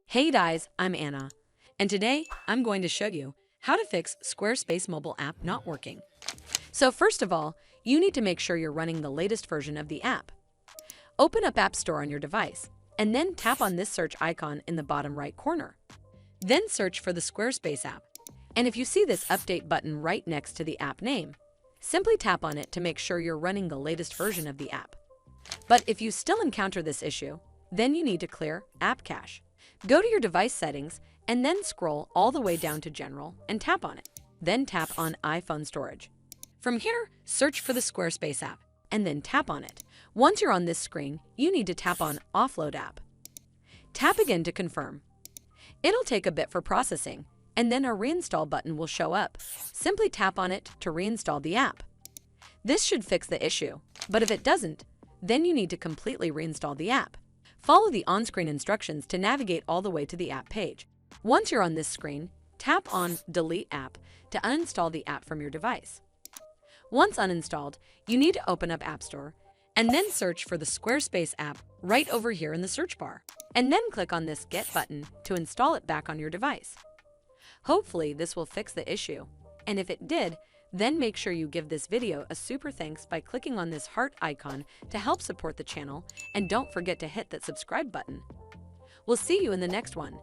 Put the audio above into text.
Hey guys, I'm Anna, and today I'm going to show you how to fix Squarespace mobile app not working. So first of all, you need to make sure you're running the latest version of the app. Open up App Store on your device, and then tap on this search icon in the bottom right corner. Then search for the Squarespace app, and if you see this update button right next to the app name, simply tap on it to make sure you're running the latest version of the app. But if you still encounter this issue, then you need to clear App Cache. Go to your device settings and then scroll all the way down to General and tap on it. Then tap on iPhone Storage. From here, search for the Squarespace app and then tap on it. Once you're on this screen, you need to tap on Offload App. Tap again to confirm. It'll take a bit for processing, and then a Reinstall button will show up. Simply tap on it to reinstall the app. This should fix the issue, but if it doesn't, then you need to completely reinstall the app. Follow the on-screen instructions to navigate all the way to the app page. Once you're on this screen, tap on Delete App to uninstall the app from your device. Once uninstalled, you need to open up App Store and then search for the Squarespace app right over here in the search bar, and then click on this Get button to install it back on your device. Hopefully, this will fix the issue, and if it did, then make sure you give this video a super thanks by clicking on this heart icon to help support the channel, and don't forget to hit that subscribe button. We'll see you in the next one.